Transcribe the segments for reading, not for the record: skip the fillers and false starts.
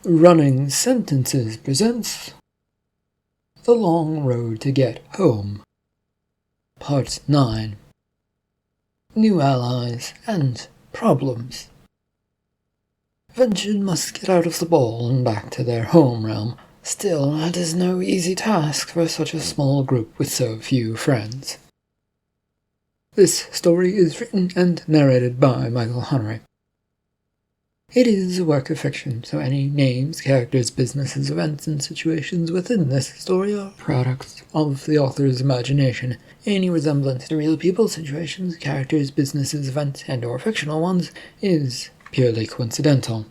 Running Sentences presents The Long Road to Get Home, Part 9. New Allies and Problems. Ventured must get out of the ball and back to their home realm. Still, that is no easy task for such a small group with so few friends. This story is written and narrated by Michael Hunnery. It is a work of fiction, so any names, characters, businesses, events, and situations within this story are products of the author's imagination. Any resemblance to real people, situations, characters, businesses, events, and/or fictional ones is purely coincidental.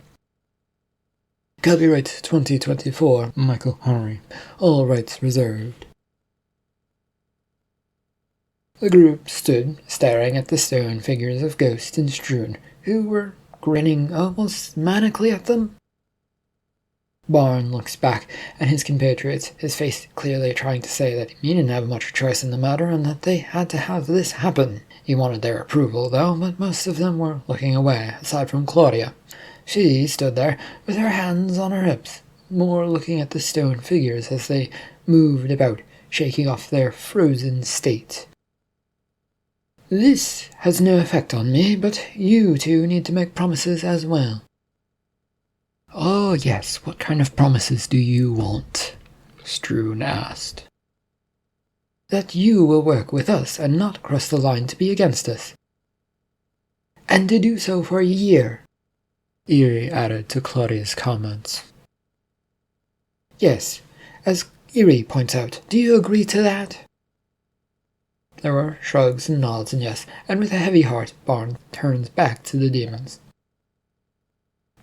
Copyright 2024, Michael Hunnery. All rights reserved. The group stood, staring at the stone figures of Ghost and Struan, who were grinning almost manically at them. Barn looks back at his compatriots, his face clearly trying to say that he didn't have much choice in the matter and that they had to have this happen. He wanted their approval, though, but most of them were looking away, aside from Claudia. She stood there, with her hands on her hips, more looking at the stone figures as they moved about, shaking off their frozen state. This has no effect on me, but you two need to make promises as well. Oh yes, what kind of promises do you want? Struan asked. That you will work with us and not cross the line to be against us. And to do so for a year, Eerie added to Claudia's comments. Yes, as Eerie points out, do you agree to that? There were shrugs and nods and yes, and with a heavy heart, Barn turns back to the demons.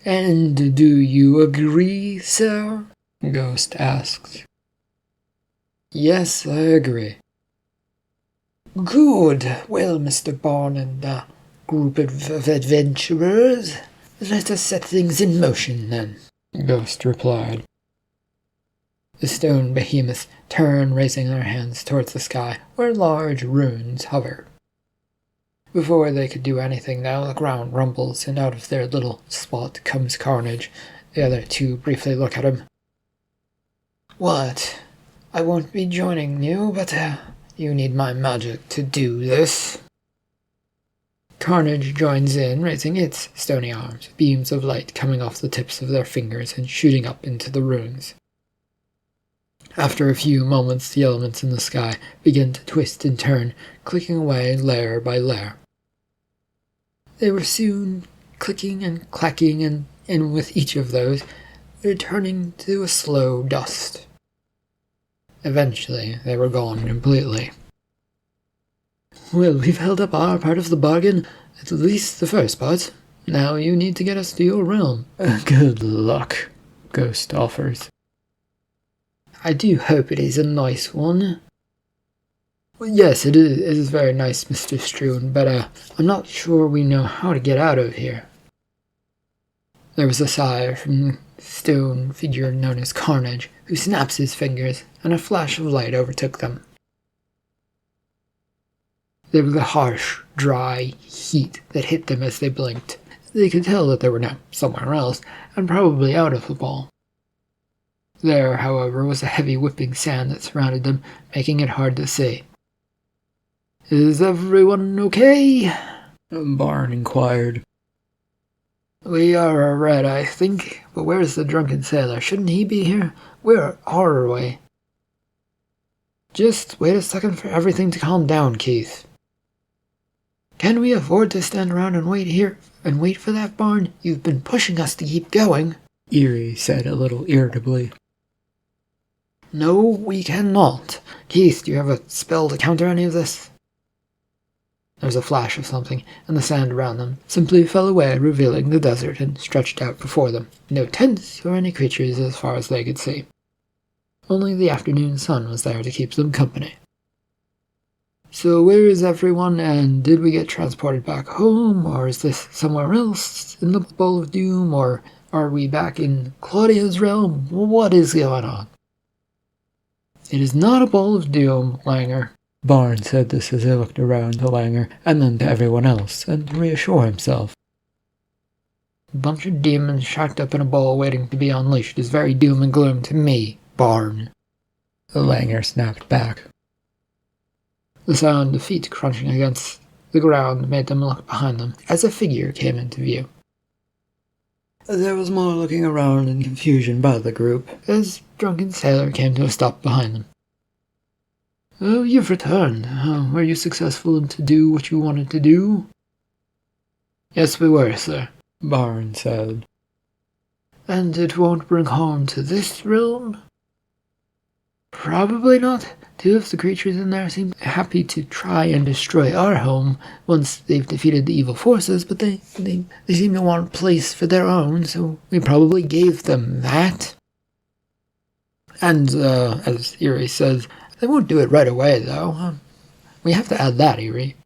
And do you agree, sir? Ghost asks. Yes, I agree. Good. Well, Mr. Barn and a group of adventurers, let us set things in motion, then, Ghost replied. The stone behemoths turn, raising their hands towards the sky, where large runes hover. Before they could do anything now, the ground rumbles, and out of their little spot comes Carnage. The other two briefly look at him. What? I won't be joining you, but you need my magic to do this. Carnage joins in, raising its stony arms, beams of light coming off the tips of their fingers and shooting up into the runes. After a few moments, the elements in the sky begin to twist and turn, clicking away layer by layer. They were soon clicking and clacking, and with each of those, returning to a slow dust. Eventually, they were gone completely. Well, we've held up our part of the bargain, at least the first part. Now you need to get us to your realm. Good luck, Ghost offers. I do hope it is a nice one. Well, yes, it is very nice, Mr. Struan, but I'm not sure we know how to get out of here. There was a sigh from the stone figure known as Carnage, who snaps his fingers, and a flash of light overtook them. There was a harsh, dry heat that hit them as they blinked. They could tell that they were now somewhere else, and probably out of the ball. There, however, was a heavy whipping sand that surrounded them, making it hard to see. Is everyone okay? Barn inquired. We are alright, I think, but where's the drunken sailor? Shouldn't he be here? Where are we? Just wait a second for everything to calm down, Keith. Can we afford to stand around and wait here and wait for that, Barn? You've been pushing us to keep going, Eerie said a little irritably. No, we cannot. Keith, do you have a spell to counter any of this? There was a flash of something, and the sand around them simply fell away, revealing the desert and stretched out before them. No tents or any creatures as far as they could see. Only the afternoon sun was there to keep them company. So where is everyone, and did we get transported back home, or is this somewhere else in the Bowl of Doom, or are we back in Claudia's realm? What is going on? It is not a Bowl of Doom, Langer. Barn said this as he looked around to Langer and then to everyone else, and to reassure himself. bunch of demons shacked up in a bowl waiting to be unleashed is very doom and gloom to me, Barn. The Langer snapped back. The sound of feet crunching against the ground made them look behind them as a figure came into view. There was more looking around in confusion by the group as Drunken Sailor came to a stop behind them. Oh, you've returned. Were you successful to do what you wanted to do? Yes, we were, sir, Barn said. And it won't bring harm to this realm? Probably not. Two of the creatures in there seem happy to try and destroy our home once they've defeated the evil forces, but they seem to want a place for their own, so we probably gave them that. And, as Eerie says, they won't do it right away, though. We have to add that, Eerie.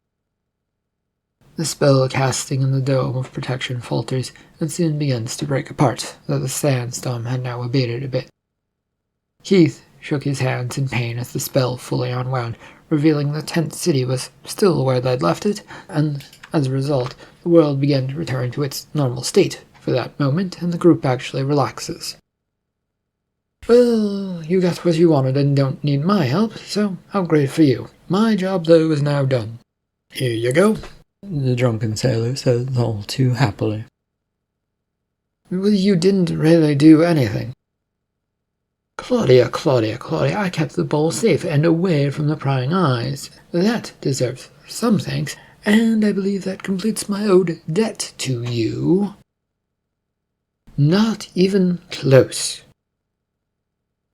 The spell casting in the dome of protection falters and soon begins to break apart, though the sandstorm had now abated a bit. Keith shook his hands in pain as the spell fully unwound, revealing the tent city was still where they'd left it, and as a result, the world began to return to its normal state for that moment, and the group actually relaxes. Well, you got what you wanted and don't need my help, so how great for you. My job, though, is now done. Here you go, the Drunken Sailor said all too happily. Well, you didn't really do anything. Claudia, I kept the bowl safe and away from the prying eyes. That deserves some thanks, and I believe that completes my owed debt to you. Not even close.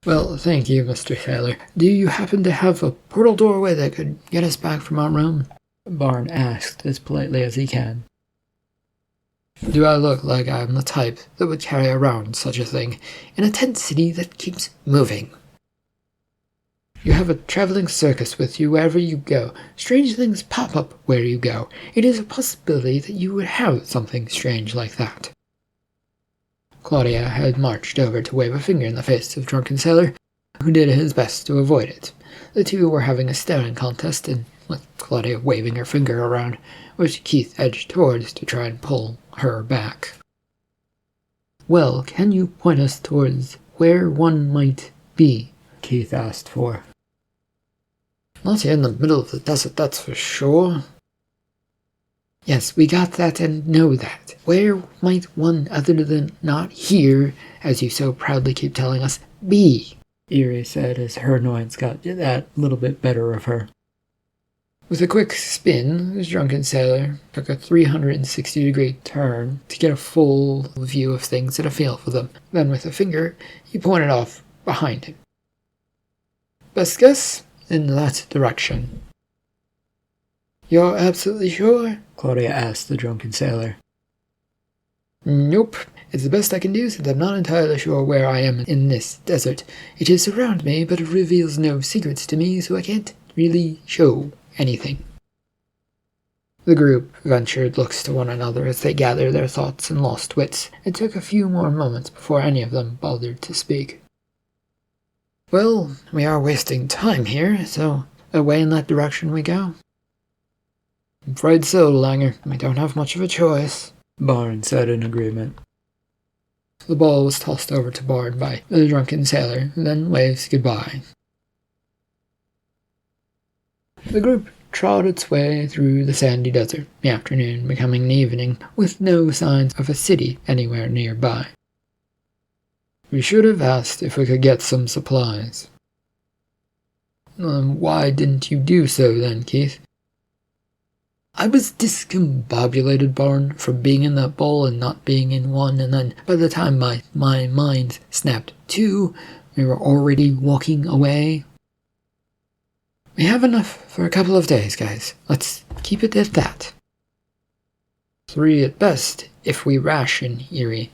Well, thank you, Mr. Sailor. Do you happen to have a portal doorway that could get us back from our realm? Barn asked as politely as he can. Do I look like I'm the type that would carry around such a thing in a tent city that keeps moving? You have a traveling circus with you wherever you go. Strange things pop up where you go. It is a possibility that you would have something strange like that. Claudia had marched over to wave a finger in the face of Drunken Sailor, who did his best to avoid it. The two were having a staring contest, and with Claudia waving her finger around, which Keith edged towards to try and pull her back. Well, can you point us towards where one might be? Keith asked for. Not here in the middle of the desert, that's for sure. Yes, we got that and know that. Where might one other than not here, as you so proudly keep telling us, be? Eerie said as her annoyance got that little bit better of her. With a quick spin, the Drunken Sailor took a 360-degree turn to get a full view of things and a feel for them. Then with a finger, he pointed off behind him. Best guess? In that direction. You're absolutely sure? Claudia asked the Drunken Sailor. Nope. It's the best I can do since I'm not entirely sure where I am in this desert. It is around me, but it reveals no secrets to me, so I can't really show anything. The group ventured looks to one another as they gathered their thoughts and lost wits. It took a few more moments before any of them bothered to speak. Well, we are wasting time here, so away in that direction we go. I'm afraid so, Langer. We don't have much of a choice, Barn said in agreement. The ball was tossed over to Barn by the Drunken Sailor, then waved goodbye. The group trod its way through the sandy desert, the afternoon becoming an evening, with no signs of a city anywhere nearby. We should have asked if we could get some supplies. Why didn't you do so then, Keith? I was discombobulated, Barn, from being in that bowl and not being in one, and then by the time my mind snapped to, we were already walking away. We have enough for a couple of days, guys. Let's keep it at that. 3 at best, if we ration, Eerie,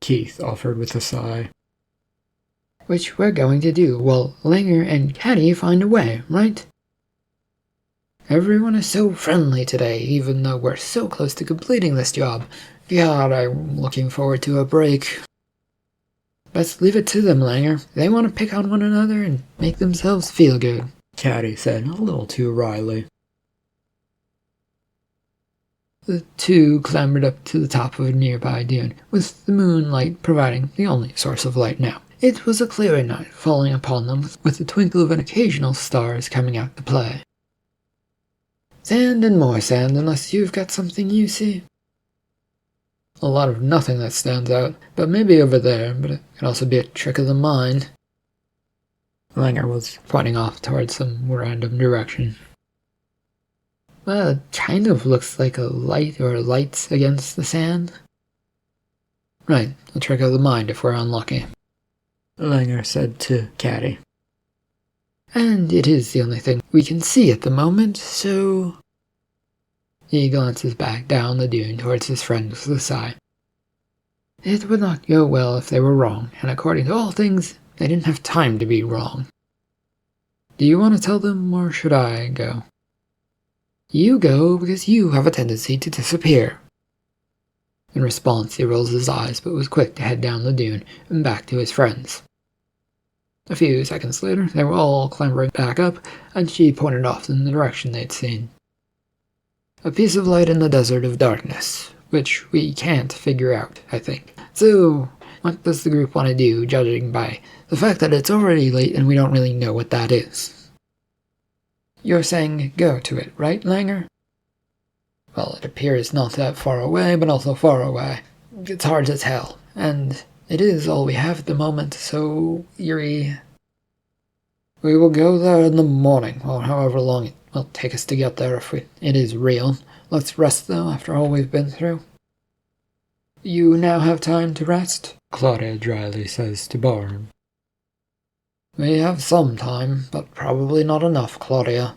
Keith offered with a sigh. Which we're going to do while Langer and Caddy find a way, right? Everyone is so friendly today, even though we're so close to completing this job. God, I'm looking forward to a break. Let's leave it to them, Langer. They want to pick on one another and make themselves feel good, Caddy said, a little too wryly. The two clambered up to the top of a nearby dune, with the moonlight providing the only source of light now. It was a clear night falling upon them, with the twinkle of an occasional stars coming out to play. Sand and more sand, unless you've got something you see. A lot of nothing that stands out, but maybe over there, but it could also be a trick of the mind. Langer was pointing off towards some random direction. Well, it kind of looks like a light or lights against the sand. Right, a trick of the mind if we're unlucky, Langer said to Caddy. And it is the only thing we can see at the moment, so... He glances back down the dune towards his friend with a sigh. It would not go well if they were wrong, and according to all things, they didn't have time to be wrong. Do you want to tell them, or should I go? You go, because you have a tendency to disappear. In response, he rolls his eyes, but was quick to head down the dune and back to his friends. A few seconds later, they were all clambering back up, and she pointed off in the direction they'd seen. A piece of light in the desert of darkness, which we can't figure out, I think. So, what does the group want to do, judging by the fact that it's already late and we don't really know what that is? You're saying go to it, right, Langer? Well, it appears not that far away, but also far away. It's hard to tell, and it is all we have at the moment, so, Yuri... We will go there in the morning, or however long it will take us to get there if it is real. Let's rest, though, after all we've been through. You now have time to rest, Claudia dryly says to Barn. We have some time, but probably not enough, Claudia.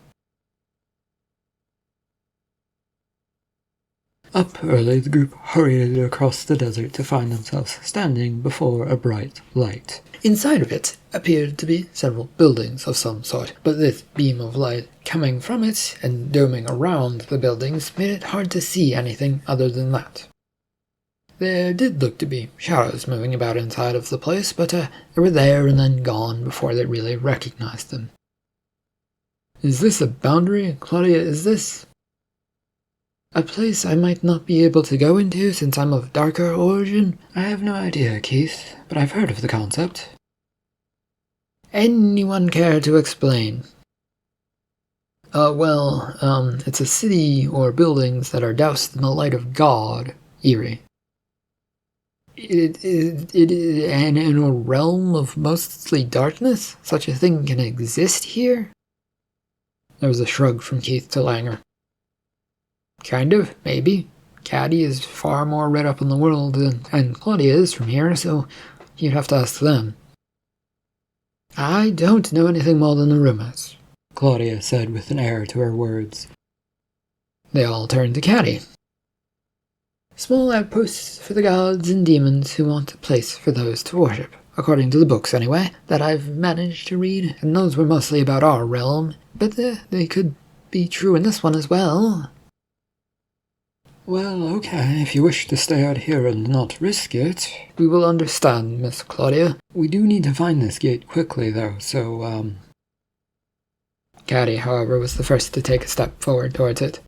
Up early, the group hurried across the desert to find themselves standing before a bright light. Inside of it appeared to be several buildings of some sort, but this beam of light coming from it and doming around the buildings made it hard to see anything other than that. There did look to be shadows moving about inside of the place, but they were there and then gone before they really recognized them. Is this a boundary, Claudia? Is this a place I might not be able to go into since I'm of darker origin? I have no idea, Keith, but I've heard of the concept. Anyone care to explain? It's a city or buildings that are doused in the light of God, Eerie. It and in a realm of mostly darkness, such a thing can exist here? There was a shrug from Keith to Langer. Kind of, maybe. Caddy is far more read up in the world and Claudia is from here, so you'd have to ask them. I don't know anything more than the rumors, Claudia said with an air to her words. They all turned to Caddy. Small outposts for the gods and demons who want a place for those to worship, according to the books anyway, that I've managed to read, and those were mostly about our realm, but they could be true in this one as well. Well, okay, if you wish to stay out here and not risk it. We will understand, Miss Claudia. We do need to find this gate quickly, though, so, Caddy, however, was the first to take a step forward towards it.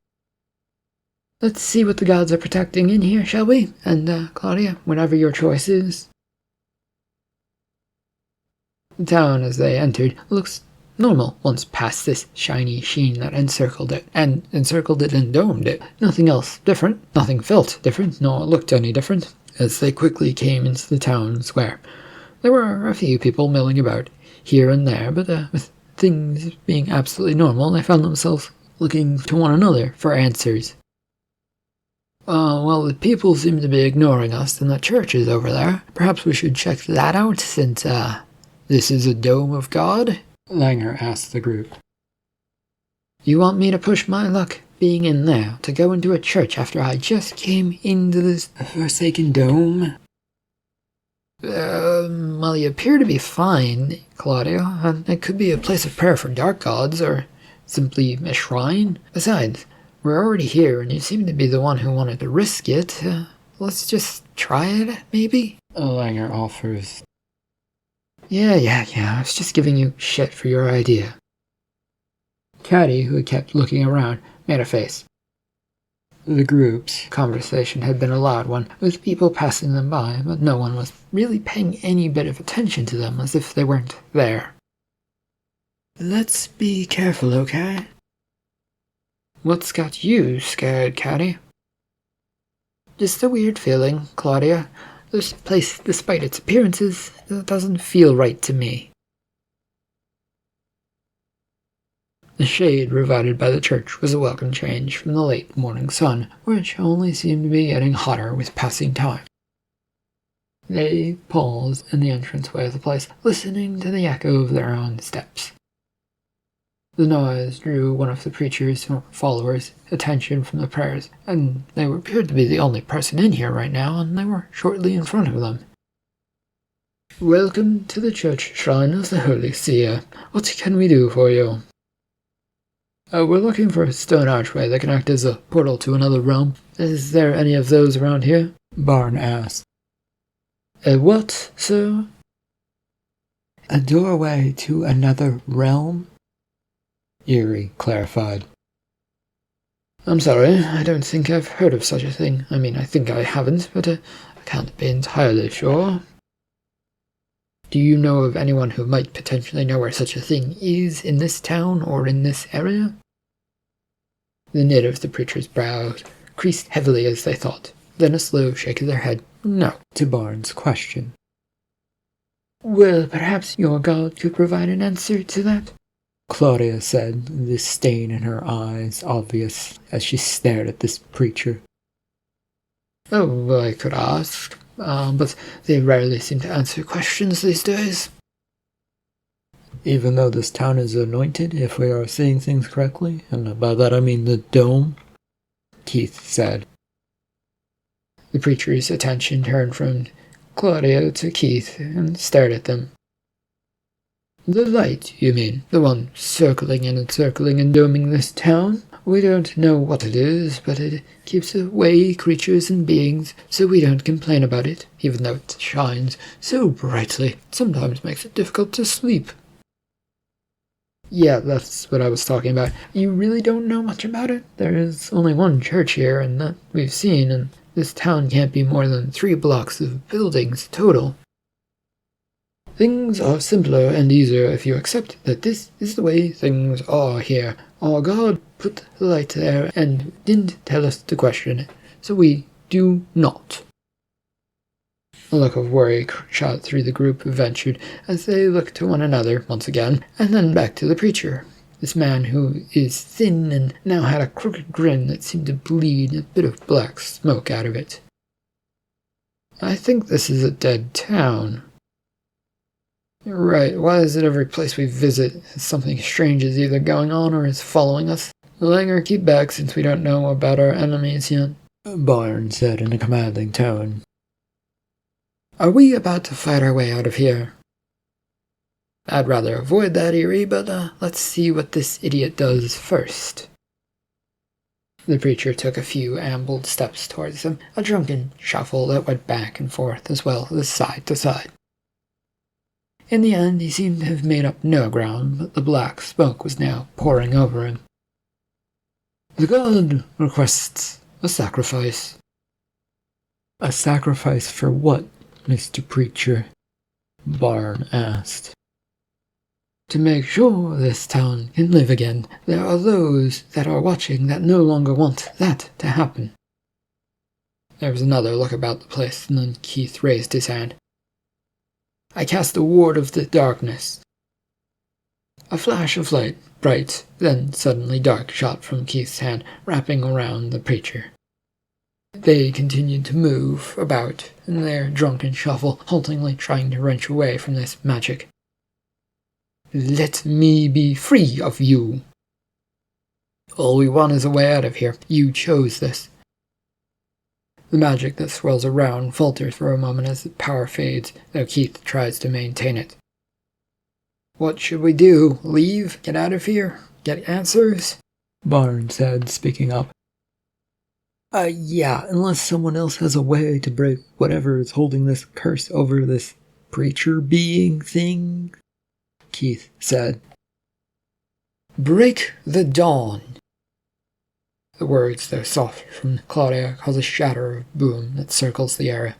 Let's see what the gods are protecting in here, shall we? And, Claudia, whatever your choice is. The town, as they entered, looks normal once past this shiny sheen that encircled it and domed it. Nothing else different, nothing felt different, nor looked any different, as they quickly came into the town square. There were a few people milling about here and there, but with things being absolutely normal, they found themselves looking to one another for answers. Well, the people seem to be ignoring us, and the church is over there. Perhaps we should check that out, since, this is a dome of God? Langer asked the group. You want me to push my luck being in there, to go into a church after I just came into this forsaken dome? Well, you appear to be fine, Claudia, and it could be a place of prayer for dark gods, or simply a shrine. Besides, we're already here, and you seem to be the one who wanted to risk it. Let's just try it, maybe? Langer offers. Yeah, I was just giving you shit for your idea. Caddy, who had kept looking around, made a face. The group's conversation had been a loud one, with people passing them by, but no one was really paying any bit of attention to them, as if they weren't there. "Let's be careful, okay?" "What's got you scared, Caddy?" "Just a weird feeling, Claudia. This place, despite its appearances, doesn't feel right to me." The shade provided by the church was a welcome change from the late morning sun, which only seemed to be getting hotter with passing time. They paused in the entranceway of the place, listening to the echo of their own steps. The noise drew one of the preacher's followers' attention from the prayers, and they appeared to be the only person in here right now, and they were shortly in front of them. "Welcome to the church shrine of the Holy Seer. What can we do for you?" "We're looking for a stone archway that can act as a portal to another realm. Is there any of those around here?" Barn asked. "A what, sir?" "A doorway to another realm," Eerie clarified. "I'm sorry, I don't think I've heard of such a thing. I mean, I think I haven't, but I can't be entirely sure." "Do you know of anyone who might potentially know where such a thing is in this town or in this area?" The knit of the preacher's brows creased heavily as they thought, then a slow shake of their head "no" to Barnes' question. "Well, perhaps your God could provide an answer to that," Claudia said, disdain in her eyes obvious as she stared at this preacher. "Oh, I could ask, but they rarely seem to answer questions these days." "Even though this town is anointed, if we are seeing things correctly, and by that I mean the dome," Keith said. The preacher's attention turned from Claudia to Keith and stared at them. "The light, you mean? The one circling and encircling and doming this town? We don't know what it is, but it keeps away creatures and beings, so we don't complain about it, even though it shines so brightly. It sometimes makes it difficult to sleep." "Yeah, that's what I was talking about. You really don't know much about it? There is only one church here, and that we've seen, and this town can't be more than 3 blocks of buildings total. Things are simpler and easier if you accept that this is the way things are here. Our God put the light there and didn't tell us to question it, so we do not." A look of worry shot through the group ventured as they looked to one another once again, and then back to the preacher. This man who is thin and now had a crooked grin that seemed to bleed a bit of black smoke out of it. "I think this is a dead town." "You're right. Why is it every place we visit, something strange is either going on or is following us? Langer, keep back since we don't know about our enemies yet," Barnes said in a commanding tone. "Are we about to fight our way out of here?" "I'd rather avoid that, Eerie, but let's see what this idiot does first." The preacher took a few ambled steps towards them, a drunken shuffle that went back and forth as well as side to side. In the end, he seemed to have made up no ground, but the black smoke was now pouring over him. "The God requests a sacrifice." "A sacrifice for what, Mr. Preacher?" Barn asked. "To make sure this town can live again. There are those that are watching that no longer want that to happen." There was another look about the place, and then Keith raised his hand. "I cast a ward of the darkness." A flash of light, bright, then suddenly dark, shot from Keith's hand, wrapping around the preacher. They continued to move about in their drunken shuffle, haltingly trying to wrench away from this magic. "Let me be free of you." "All we want is a way out of here. You chose this." The magic that swirls around falters for a moment as the power fades, though Keith tries to maintain it. "What should we do? Leave? Get out of here? Get answers?" Barnes said, speaking up. Yeah, unless someone else has a way to break whatever is holding this curse over this preacher being thing," Keith said. "Break the dawn." The words, though soft from Claudia, cause a shatter of boom that circles the area.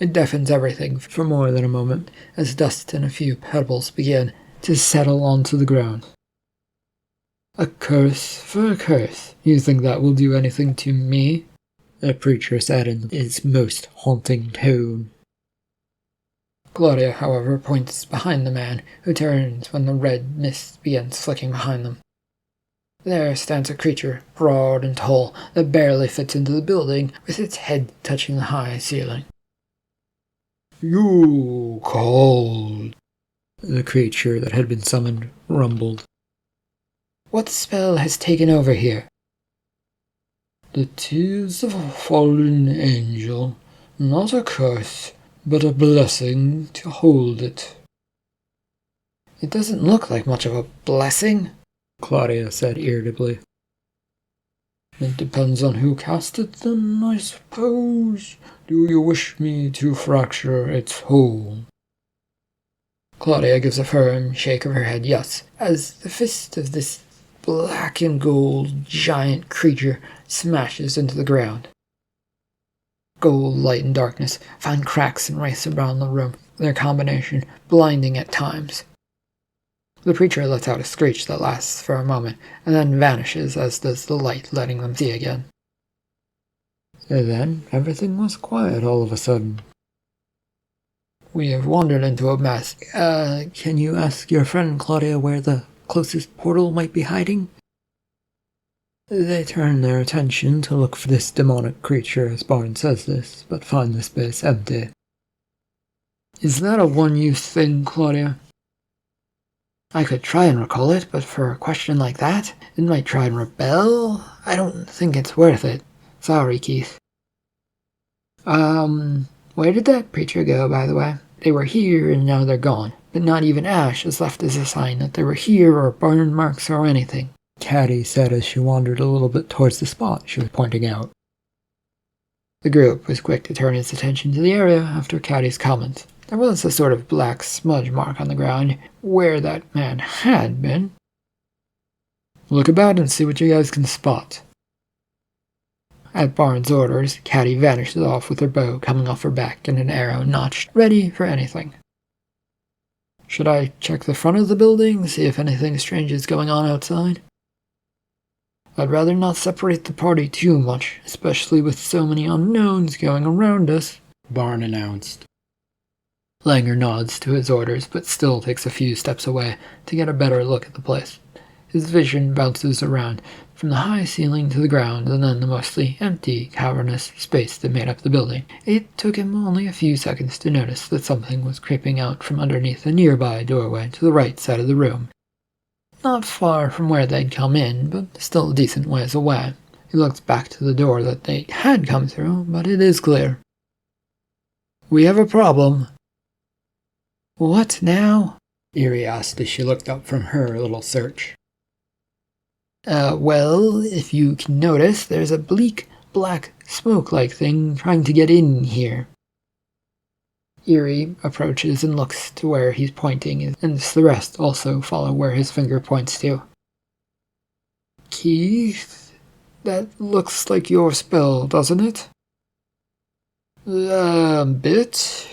It deafens everything for more than a moment, as dust and a few pebbles begin to settle onto the ground. A curse for a curse. You think that will do anything to me? The preacher said in his most haunting tone. Claudia, however, points behind the man, who turns when the red mist begins flicking behind them. There stands a creature, broad and tall, that barely fits into the building, with its head touching the high ceiling. "You called," the creature that had been summoned rumbled. "What spell has taken over here?" "The tears of a fallen angel, not a curse, but a blessing to hold it." "It doesn't look like much of a blessing," Claudia said irritably. "It depends on who cast it, then, I suppose. Do you wish me to fracture its whole?" Claudia gives a firm shake of her head yes, as the fist of this black and gold giant creature smashes into the ground. Gold, light, and darkness find cracks and race around the room, their combination blinding at times. The preacher lets out a screech that lasts for a moment, and then vanishes, as does the light, letting them see again. And then everything was quiet all of a sudden. "We have wandered into a mess. Can you ask your friend Claudia where the closest portal might be hiding?" They turn their attention to look for this demonic creature as Barnes says this, but find the space empty. "Is that a one-use thing, Claudia?" "I could try and recall it, but for a question like that, it might try and rebel. I don't think it's worth it. Sorry, Keith." Where did that preacher go, by the way? They were here and now they're gone, but not even ash is left as a sign that they were here or burn marks or anything," Caddy said as she wandered a little bit towards the spot she was pointing out. The group was quick to turn its attention to the area after Caddy's comment. There was a sort of black smudge mark on the ground where that man had been. "Look about and see what you guys can spot." At Barnes' orders, Caddy vanishes off with her bow coming off her back and an arrow notched, ready for anything. "Should I check the front of the building, see if anything strange is going on outside?" "I'd rather not separate the party too much, especially with so many unknowns going around us," Barnes announced. Langer nods to his orders, but still takes a few steps away to get a better look at the place. His vision bounces around from the high ceiling to the ground and then the mostly empty, cavernous space that made up the building. It took him only a few seconds to notice that something was creeping out from underneath a nearby doorway to the right side of the room. Not far from where they'd come in, but still a decent ways away. He looked back to the door that they had come through, but it is clear. "We have a problem." "What now?" Eerie asked as she looked up from her little search. Well, if you can notice, there's a bleak, black, smoke-like thing trying to get in here." Eerie approaches and looks to where he's pointing, and the rest also follow where his finger points to. "Keith, that looks like your spell, doesn't it?" A bit.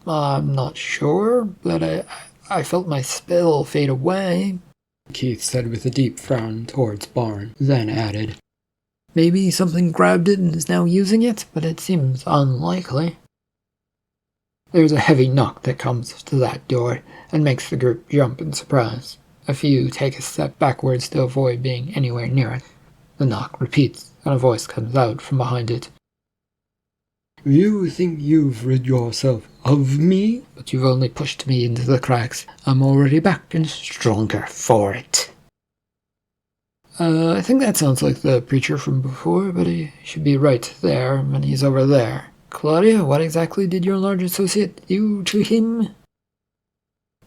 I'm not sure, but I felt my spell fade away," Keith said with a deep frown towards Barnes, then added, "Maybe something grabbed it and is now using it, but it seems unlikely." There's a heavy knock that comes to that door and makes the group jump in surprise. A few take a step backwards to avoid being anywhere near it. The knock repeats, and a voice comes out from behind it. "You think you've rid yourself of me, but you've only pushed me into the cracks. I'm already back and stronger for it." I think that sounds like the preacher from before, but he should be right there, and he's over there. Claudia, what exactly did your large associate do to him?"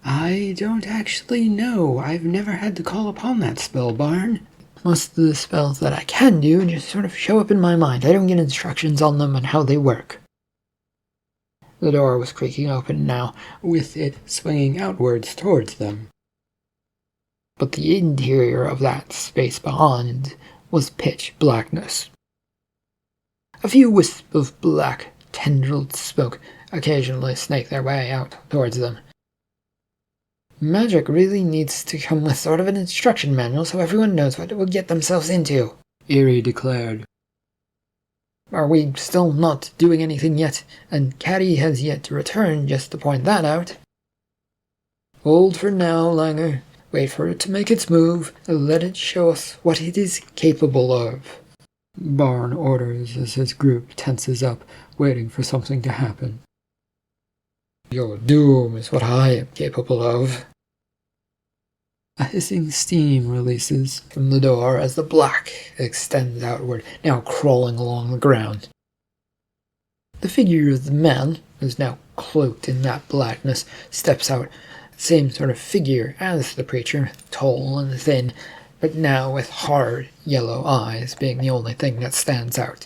"I don't actually know. I've never had to call upon that spell, Barn. Most of the spells that I can do just sort of show up in my mind. I don't get instructions on them and how they work." The door was creaking open now, with it swinging outwards towards them. But the interior of that space beyond was pitch blackness. A few wisps of black, tendrilled smoke occasionally snake their way out towards them. Magic really needs to come with sort of an instruction manual so everyone knows what it will get themselves into, Eerie declared. Are we still not doing anything yet? And Caddy has yet to return, just to point that out. Hold for now, Langer. Wait for it to make its move, and let it show us what it is capable of. Barn orders as his group tenses up, waiting for something to happen. Your doom is what I am capable of. A hissing steam releases from the door as the black extends outward, now crawling along the ground. The figure of the man, who is now cloaked in that blackness, steps out, same sort of figure as the preacher, tall and thin, but now with hard, yellow eyes being the only thing that stands out.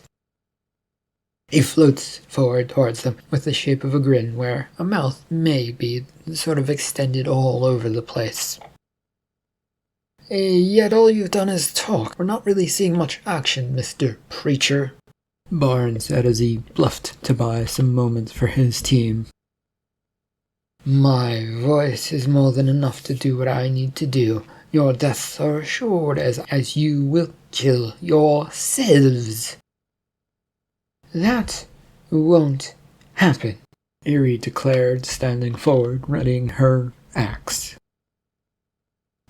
He floats forward towards them with the shape of a grin where a mouth may be sort of extended all over the place. Yet all you've done is talk. We're not really seeing much action, Mr. Preacher, Barnes said as he bluffed to buy some moments for his team. My voice is more than enough to do what I need to do. Your deaths are assured as you will kill yourselves. That won't happen, Eerie declared, standing forward, readying her axe.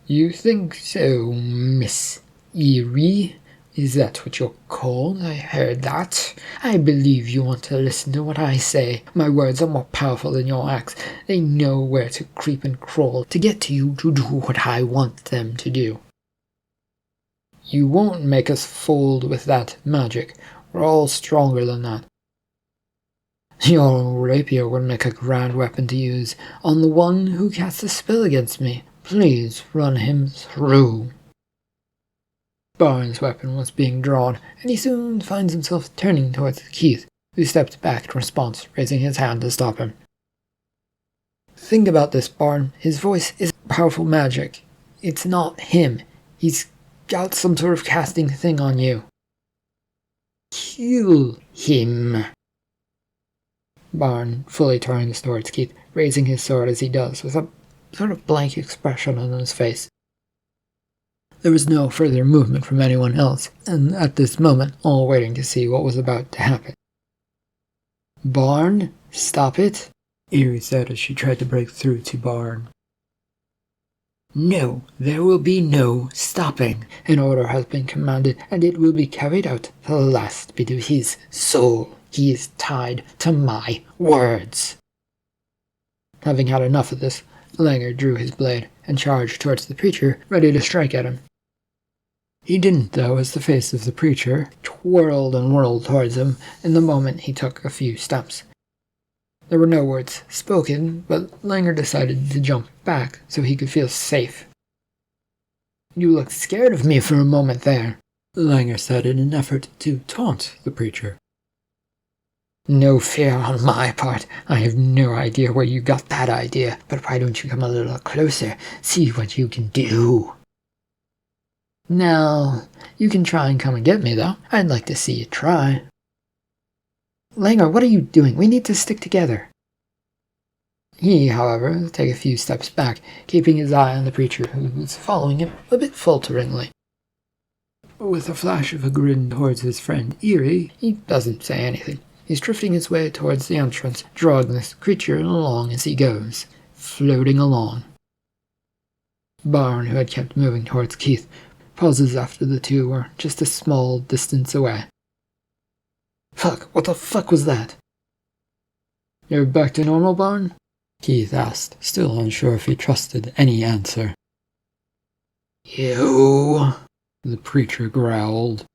You think so, Miss Eerie? Is that what you're called? I heard that. I believe you want to listen to what I say. My words are more powerful than your axe. They know where to creep and crawl to get to you to do what I want them to do. You won't make us fooled with that magic. We're all stronger than that. Your rapier would make a grand weapon to use on the one who casts a spell against me. Please run him through. Barnes' weapon was being drawn, and he soon finds himself turning towards Keith, who stepped back in response, raising his hand to stop him. Think about this, Barn. His voice is powerful magic. It's not him. He's got some sort of casting thing on you. Kill him. Barn fully turns towards Keith, raising his sword as he does, with a sort of blank expression on his face. There was no further movement from anyone else, and at this moment, all waiting to see what was about to happen. Barn, stop it, Eerie said as she tried to break through to Barn. No, there will be no stopping. An order has been commanded, and it will be carried out to the last bit of his soul. He is tied to my words. Having had enough of this, Langer drew his blade and charged towards the preacher, ready to strike at him. He didn't, though, as the face of the preacher twirled and whirled towards him in the moment he took a few steps. There were no words spoken, but Langer decided to jump back so he could feel safe. You looked scared of me for a moment there, Langer said in an effort to taunt the preacher. No fear on my part. I have no idea where you got that idea, but why don't you come a little closer, see what you can do? Now, you can try and come and get me, though. I'd like to see you try. Langer, what are you doing? We need to stick together. He, however, took a few steps back, keeping his eye on the preacher, who was following him a bit falteringly. With a flash of a grin towards his friend Eerie, he doesn't say anything. He's drifting his way towards the entrance, drawing this creature along as he goes, floating along. Barn, who had kept moving towards Keith, pauses after the two were just a small distance away. Fuck, what the fuck was that? You're back to normal, Barn? Keith asked, still unsure if he trusted any answer. You, the preacher growled.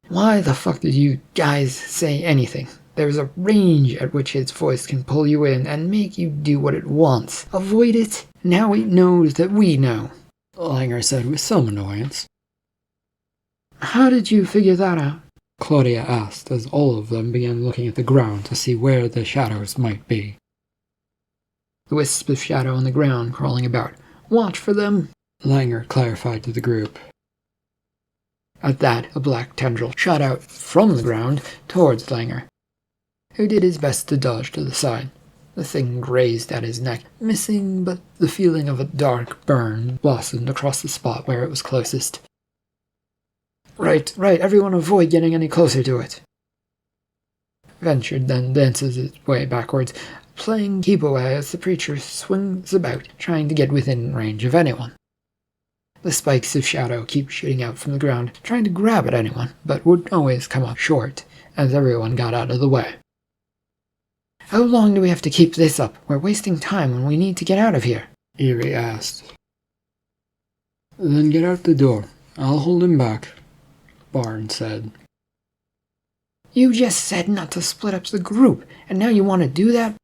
Why the fuck did you guys say anything? There's a range at which its voice can pull you in and make you do what it wants. Avoid it. Now it knows that we know, Langer said with some annoyance. How did you figure that out? Claudia asked as all of them began looking at the ground to see where the shadows might be. The wisp of shadow on the ground crawling about. Watch for them, Langer clarified to the group. At that, a black tendril shot out from the ground towards Langer, who did his best to dodge to the side. The thing grazed at his neck, missing, but the feeling of a dark burn blossomed across the spot where it was closest. Right, everyone avoid getting any closer to it. Ventured then dances its way backwards, playing keep away as the preacher swings about, trying to get within range of anyone. The spikes of shadow keep shooting out from the ground, trying to grab at anyone, but would always come up short, as everyone got out of the way. How long do we have to keep this up? We're wasting time when we need to get out of here, Eerie asked. Then get out the door. I'll hold him back, Barn said. You just said not to split up the group, and now you want to do that?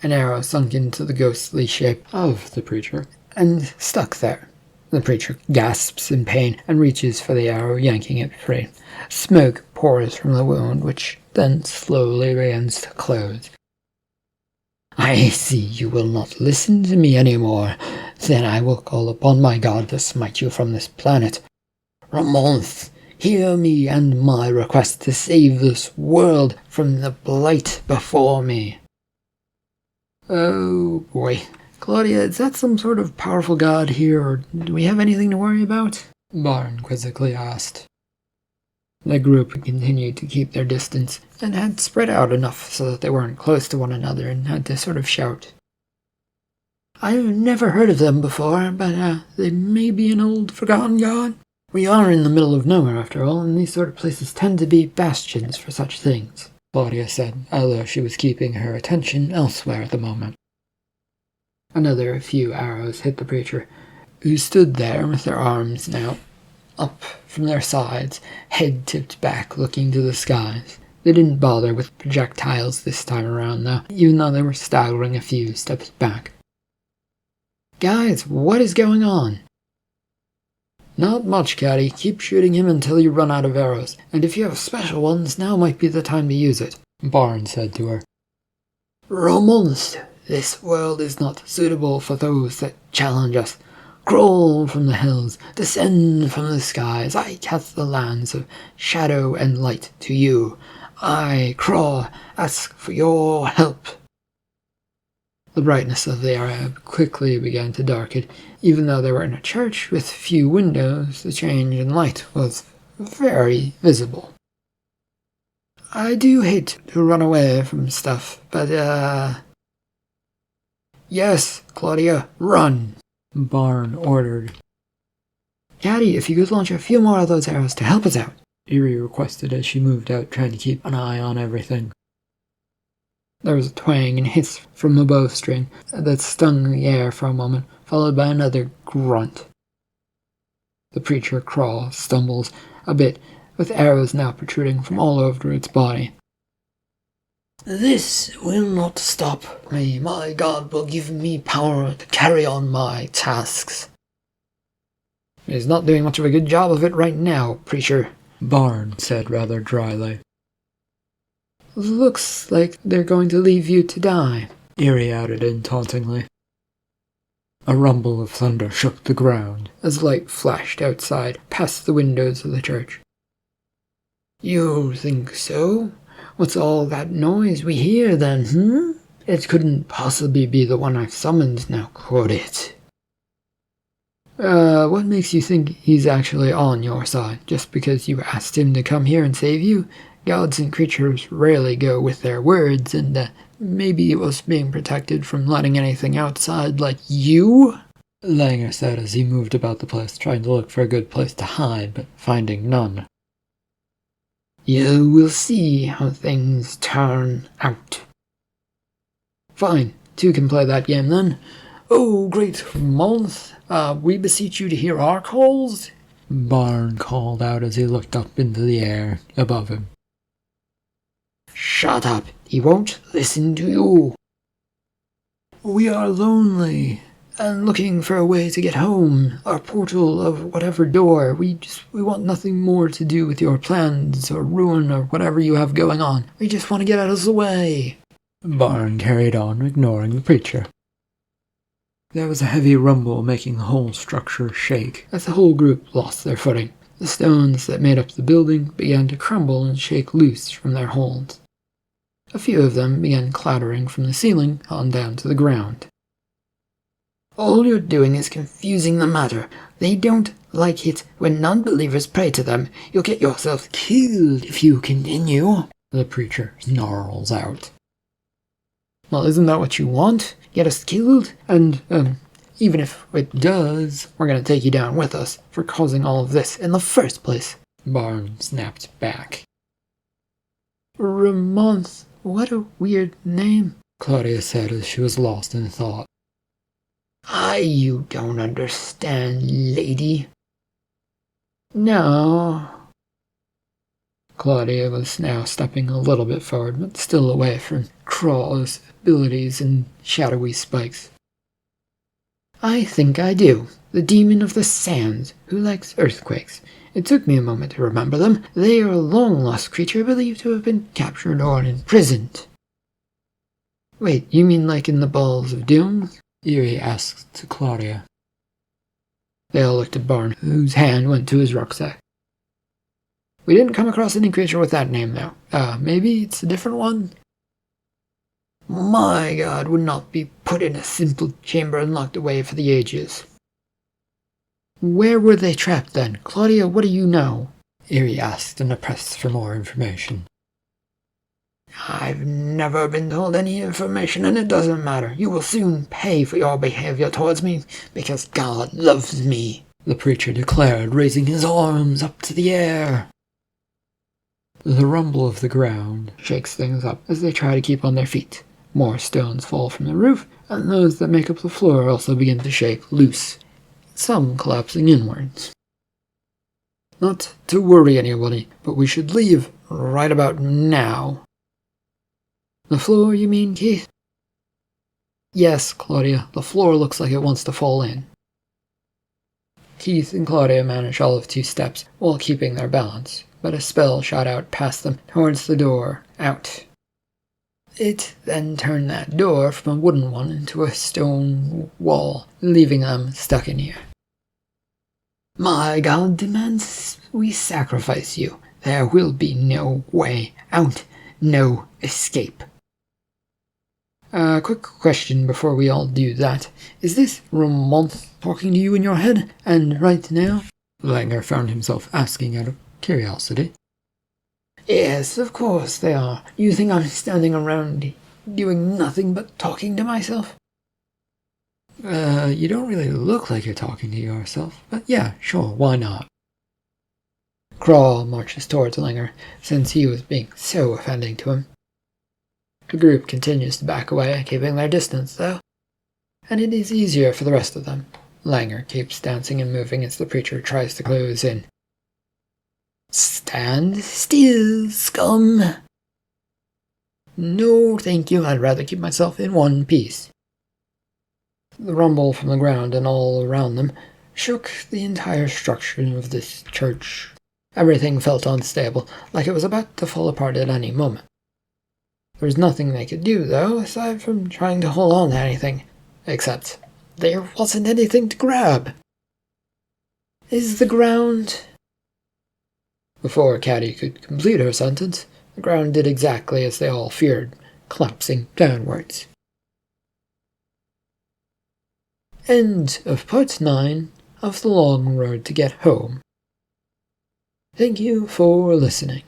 An arrow sunk into the ghostly shape of the preacher and stuck there. The preacher gasps in pain and reaches for the arrow, yanking it free. Smoke pours from the wound, which then slowly begins to close. I see you will not listen to me anymore. Then I will call upon my god to smite you from this planet. Ramonth, hear me and my request to save this world from the blight before me. Oh boy. Claudia, is that some sort of powerful god here, or do we have anything to worry about? Barn quizzically asked. The group continued to keep their distance, and had spread out enough so that they weren't close to one another and had to sort of shout. I've never heard of them before, but they may be an old forgotten god. We are in the middle of nowhere after all, and these sort of places tend to be bastions for such things, Claudia said, although she was keeping her attention elsewhere at the moment. Another few arrows hit the preacher, who stood there with their arms now up from their sides, head tipped back, looking to the skies. They didn't bother with projectiles this time around, though, even though they were staggering a few steps back. Guys, what is going on? Not much, Caddy. Keep shooting him until you run out of arrows, and if you have special ones, now might be the time to use it, Barn said to her. Ramonst, this world is not suitable for those that challenge us. Crawl from the hills, descend from the skies. I cast the lands of shadow and light to you. I, Craw, ask for your help. The brightness of the area quickly began to darken. Even though they were in a church with few windows, the change in light was very visible. I do hate to run away from stuff, but, Yes, Claudia, run, Barn ordered. Caddy, if you could launch a few more of those arrows to help us out, Eerie requested as she moved out, trying to keep an eye on everything. There was a twang and hiss from the bowstring that stung the air for a moment, followed by another grunt. The preacher crawls, stumbles a bit, with arrows now protruding from all over its body. This will not stop me. My God will give me power to carry on my tasks. He's not doing much of a good job of it right now, preacher, Barn said rather dryly. Looks like they're going to leave you to die, Eerie added in tauntingly. A rumble of thunder shook the ground as light flashed outside, past the windows of the church. You think so? What's all that noise we hear then, It couldn't possibly be the one I've summoned now, could it? What makes you think he's actually on your side? Just because you asked him to come here and save you? Gods and creatures rarely go with their words, and maybe it was being protected from letting anything outside like you? Langer said as he moved about the place, trying to look for a good place to hide, but finding none. You will see how things turn out. Fine, two can play that game then. Oh, great month, we beseech you to hear our calls, Barn called out as he looked up into the air above him. Shut up, he won't listen to you. We are lonely, and looking for a way to get home, our portal of whatever door. We want nothing more to do with your plans or ruin or whatever you have going on. We just want to get out of the way. Barn carried on, ignoring the preacher. There was a heavy rumble making the whole structure shake as the whole group lost their footing. The stones that made up the building began to crumble and shake loose from their holds. A few of them began clattering from the ceiling on down to the ground. All you're doing is confusing the matter. They don't like it when non-believers pray to them. You'll get yourself killed if you continue, the preacher snarls out. Well, isn't that what you want? Get us killed? And, even if it does, we're gonna take you down with us for causing all of this in the first place, Barn snapped back. Ramonth, what a weird name, Claudia said as she was lost in thought. You don't understand, lady. No. Claudia was now stepping a little bit forward, but still away from Craw's abilities and shadowy spikes. I think I do. The demon of the sands, who likes earthquakes. It took me a moment to remember them. They are a long-lost creature believed to have been captured or imprisoned. Wait, you mean like in the Balls of Doom? Eerie asked to Claudia. They all looked at Barn, whose hand went to his rucksack. We didn't come across any creature with that name, though. Maybe it's a different one? My god, would not be put in a simple chamber and locked away for the ages. Where were they trapped then? Claudia, what do you know? Eerie asked in a press for more information. I've never been told any information, and it doesn't matter. You will soon pay for your behavior towards me, because God loves me, the preacher declared, raising his arms up to the air. The rumble of the ground shakes things up as they try to keep on their feet. More stones fall from the roof, and those that make up the floor also begin to shake loose, some collapsing inwards. Not to worry anybody, but we should leave right about now. The floor, you mean, Keith? Yes, Claudia, the floor looks like it wants to fall in. Keith and Claudia managed all of 2 steps while keeping their balance, but a spell shot out past them towards the door, out. It then turned that door from a wooden one into a stone wall, leaving them stuck in here. My God demands we sacrifice you. There will be no way out, no escape. Quick question before we all do that. Is this Ramonth talking to you in your head, and right now? Langer found himself asking out of curiosity. Yes, of course they are. You think I'm standing around doing nothing but talking to myself? You don't really look like you're talking to yourself, but yeah, sure, why not? Crawl marches towards Langer, since he was being so offending to him. The group continues to back away, keeping their distance, though, and it is easier for the rest of them. Langer keeps dancing and moving as the preacher tries to close in. Stand still, scum! No, thank you, I'd rather keep myself in one piece. The rumble from the ground and all around them shook the entire structure of this church. Everything felt unstable, like it was about to fall apart at any moment. There was nothing they could do, though, aside from trying to hold on to anything. Except, there wasn't anything to grab. Is the ground... Before Caddy could complete her sentence, the ground did exactly as they all feared, collapsing downwards. End of part 9 of The Long Road to Get Home. Thank you for listening.